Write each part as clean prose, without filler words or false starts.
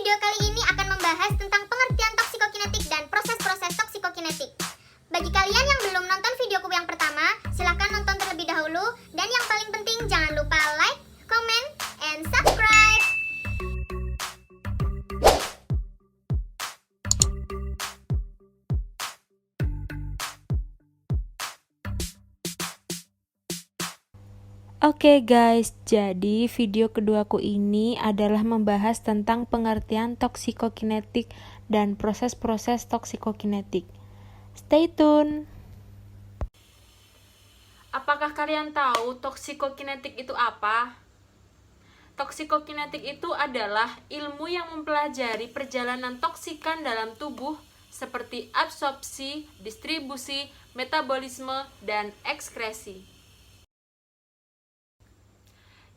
Video kali ini akan membahas tentang pengertian toksikokinetik dan proses-proses toksikokinetik. Bagi kalian yang belum nonton videoku yang pertama, silahkan nonton terlebih dahulu. Dan yang paling penting, jangan lupa like, comment, and subscribe. Oke guys, jadi video keduaku ini adalah membahas tentang pengertian toksikokinetik dan proses-proses toksikokinetik. Stay tune! Apakah kalian tahu toksikokinetik itu apa? Toksikokinetik itu adalah ilmu yang mempelajari perjalanan toksikan dalam tubuh seperti absorpsi, distribusi, metabolisme, dan ekskresi.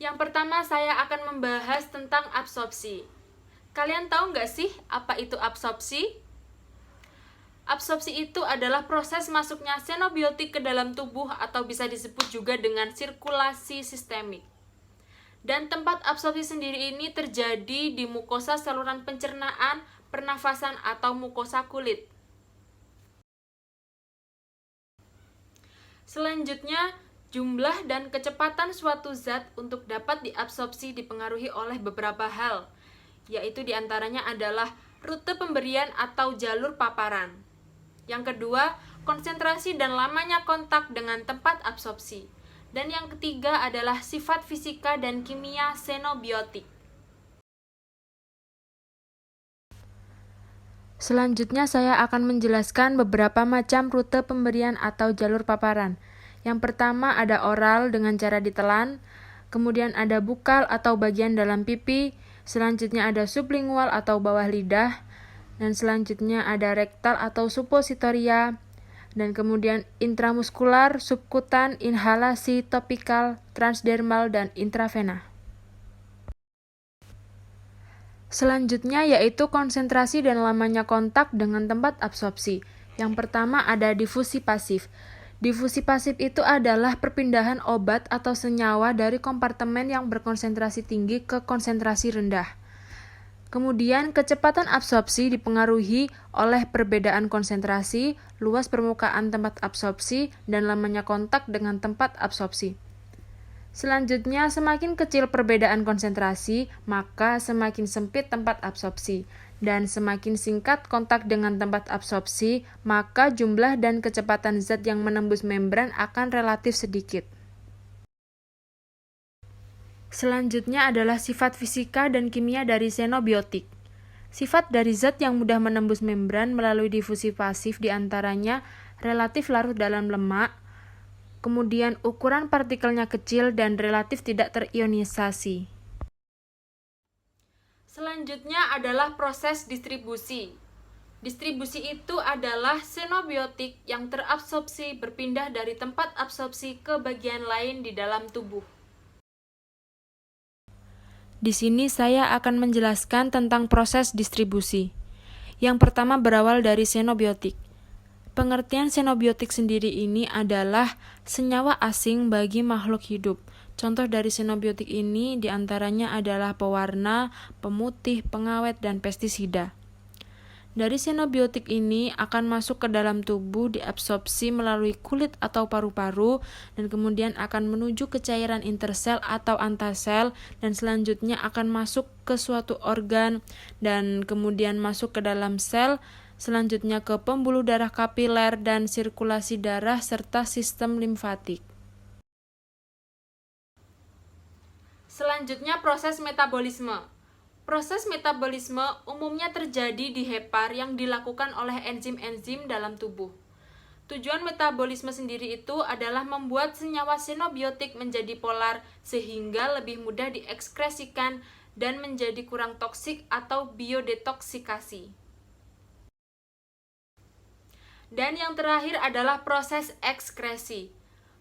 Yang pertama saya akan membahas tentang absorpsi. Kalian tahu nggak sih apa itu absorpsi? Absorpsi itu adalah proses masuknya xenobiotik ke dalam tubuh atau bisa disebut juga dengan sirkulasi sistemik. Dan tempat absorpsi sendiri ini terjadi di mukosa saluran pencernaan, pernafasan atau mukosa kulit. Selanjutnya, jumlah dan kecepatan suatu zat untuk dapat diabsorpsi dipengaruhi oleh beberapa hal, yaitu diantaranya adalah rute pemberian atau jalur paparan. Yang kedua, konsentrasi dan lamanya kontak dengan tempat absorpsi. Dan yang ketiga adalah sifat fisika dan kimia xenobiotik. Selanjutnya saya akan menjelaskan beberapa macam rute pemberian atau jalur paparan. Yang pertama ada oral dengan cara ditelan, kemudian ada bukal atau bagian dalam pipi, selanjutnya ada sublingual atau bawah lidah, dan selanjutnya ada rektal atau supositoria, dan kemudian intramuskular, subkutan, inhalasi, topikal, transdermal, dan intravena. Selanjutnya yaitu konsentrasi dan lamanya kontak dengan tempat absorpsi. Yang pertama ada difusi pasif. Difusi pasif itu adalah perpindahan obat atau senyawa dari kompartemen yang berkonsentrasi tinggi ke konsentrasi rendah. Kemudian, kecepatan absorpsi dipengaruhi oleh perbedaan konsentrasi, luas permukaan tempat absorpsi, dan lamanya kontak dengan tempat absorpsi. Selanjutnya, semakin kecil perbedaan konsentrasi, maka semakin sempit tempat absorpsi. Dan semakin singkat kontak dengan tempat absorpsi, maka jumlah dan kecepatan zat yang menembus membran akan relatif sedikit. Selanjutnya adalah sifat fisika dan kimia dari xenobiotik. Sifat dari zat yang mudah menembus membran melalui difusi pasif diantaranya relatif larut dalam lemak, kemudian ukuran partikelnya kecil dan relatif tidak terionisasi. Selanjutnya adalah proses distribusi. Distribusi itu adalah xenobiotik yang terabsorpsi berpindah dari tempat absorpsi ke bagian lain di dalam tubuh. Di sini saya akan menjelaskan tentang proses distribusi. Yang pertama berawal dari xenobiotik. Pengertian xenobiotik sendiri ini adalah senyawa asing bagi makhluk hidup. Contoh dari xenobiotik ini diantaranya adalah pewarna, pemutih, pengawet, dan pestisida. Dari xenobiotik ini akan masuk ke dalam tubuh diabsorpsi melalui kulit atau paru-paru dan kemudian akan menuju ke cairan intersel atau antasel dan selanjutnya akan masuk ke suatu organ dan kemudian masuk ke dalam sel, selanjutnya ke pembuluh darah kapiler dan sirkulasi darah serta sistem limfatik. Selanjutnya proses metabolisme. Proses metabolisme umumnya terjadi di hepar yang dilakukan oleh enzim-enzim dalam tubuh. Tujuan metabolisme sendiri itu adalah membuat senyawa xenobiotik menjadi polar sehingga lebih mudah diekskresikan dan menjadi kurang toksik atau biodetoksikasi. Dan yang terakhir adalah proses ekskresi.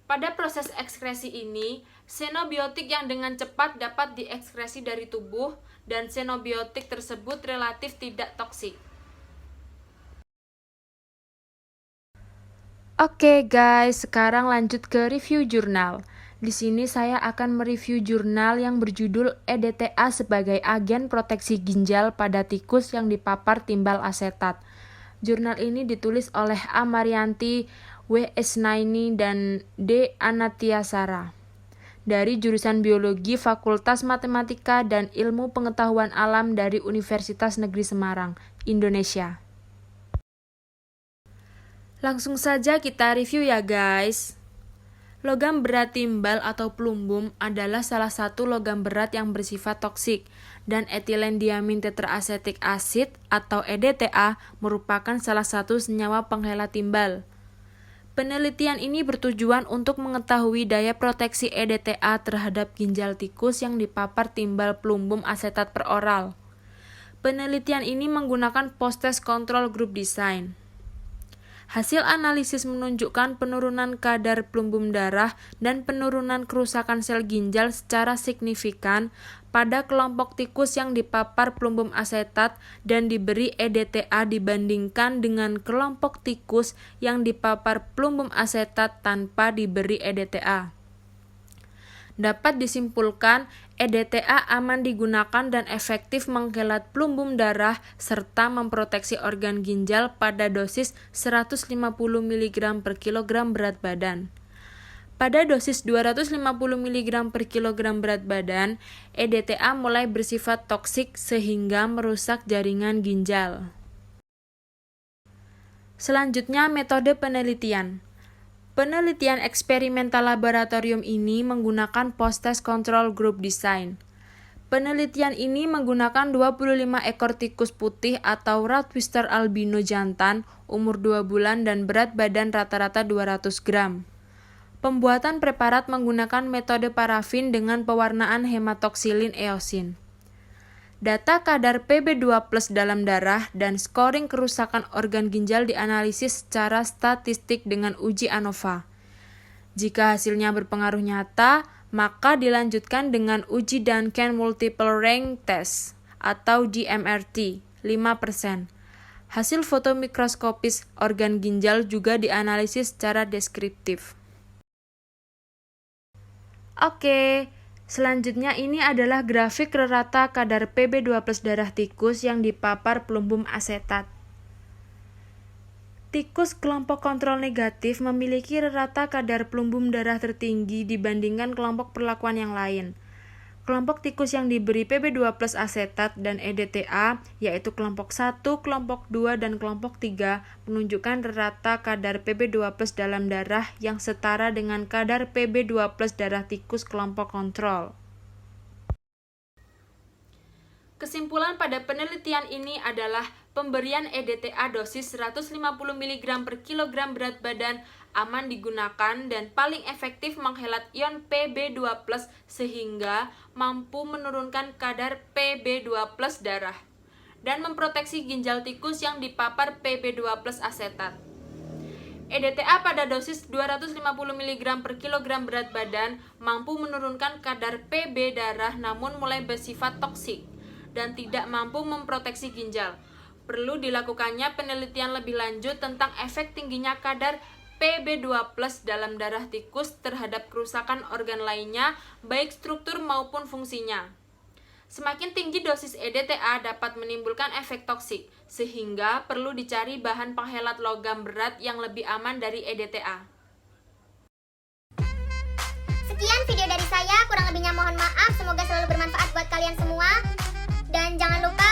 Pada proses ekskresi ini, xenobiotik yang dengan cepat dapat diekskresi dari tubuh dan xenobiotik tersebut relatif tidak toksik. Oke guys, sekarang lanjut ke review jurnal. Di sini saya akan mereview jurnal yang berjudul EDTA sebagai agen proteksi ginjal pada tikus yang dipapar timbal asetat. Jurnal ini ditulis oleh A. Marianti, W. Esnaini, dan D. Anatyasara dari jurusan Biologi Fakultas Matematika dan Ilmu Pengetahuan Alam dari Universitas Negeri Semarang, Indonesia. Langsung saja kita review ya guys. Logam berat timbal atau plumbum adalah salah satu logam berat yang bersifat toksik, dan etilen diamin tetraasetik asid atau EDTA merupakan salah satu senyawa penghelat timbal. Penelitian ini bertujuan untuk mengetahui daya proteksi EDTA terhadap ginjal tikus yang dipapar timbal plumbum asetat peroral. Penelitian ini menggunakan post-test control group design. Hasil analisis menunjukkan penurunan kadar plumbum darah dan penurunan kerusakan sel ginjal secara signifikan pada kelompok tikus yang dipapar plumbum asetat dan diberi EDTA dibandingkan dengan kelompok tikus yang dipapar plumbum asetat tanpa diberi EDTA. Dapat disimpulkan, EDTA aman digunakan dan efektif menghelat plumbum darah serta memproteksi organ ginjal pada dosis 150 mg per kilogram berat badan. Pada dosis 250 mg per kilogram berat badan, EDTA mulai bersifat toksik sehingga merusak jaringan ginjal. Selanjutnya, metode penelitian. Penelitian eksperimental laboratorium ini menggunakan post-test control group design. Penelitian ini menggunakan 25 ekor tikus putih atau Rottweiler albino jantan, umur 2 bulan dan berat badan rata-rata 200 gram. Pembuatan preparat menggunakan metode parafin dengan pewarnaan hematoksilin eosin. Data kadar Pb2+ dalam darah dan scoring kerusakan organ ginjal dianalisis secara statistik dengan uji ANOVA. Jika hasilnya berpengaruh nyata, maka dilanjutkan dengan uji Duncan Multiple Rank Test atau DMRT 5%. Hasil foto mikroskopis organ ginjal juga dianalisis secara deskriptif. Oke. Selanjutnya ini adalah grafik rata kadar Pb2+ darah tikus yang dipapar plumbum asetat. Tikus kelompok kontrol negatif memiliki rata kadar plumbum darah tertinggi dibandingkan kelompok perlakuan yang lain. Kelompok tikus yang diberi Pb2+ asetat dan EDTA, yaitu kelompok 1, kelompok 2, dan kelompok 3, menunjukkan rata kadar Pb2+ dalam darah yang setara dengan kadar Pb2+ darah tikus kelompok kontrol. Kesimpulan pada penelitian ini adalah pemberian EDTA dosis 150 mg per kilogram berat badan aman digunakan dan paling efektif menghelat ion Pb2+ sehingga mampu menurunkan kadar Pb2+ darah dan memproteksi ginjal tikus yang dipapar Pb2+ asetat. EDTA pada dosis 250 mg per kilogram berat badan mampu menurunkan kadar Pb darah namun mulai bersifat toksik dan tidak mampu memproteksi ginjal. Perlu dilakukannya penelitian lebih lanjut tentang efek tingginya kadar Pb2+ dalam darah tikus terhadap kerusakan organ lainnya, baik struktur maupun fungsinya. Semakin tinggi dosis EDTA dapat menimbulkan efek toksik, sehingga perlu dicari bahan penghelat logam berat yang lebih aman dari EDTA. Sekian video dari saya, kurang lebihnya mohon maaf, semoga selalu bermanfaat buat kalian semua. Dan jangan lupa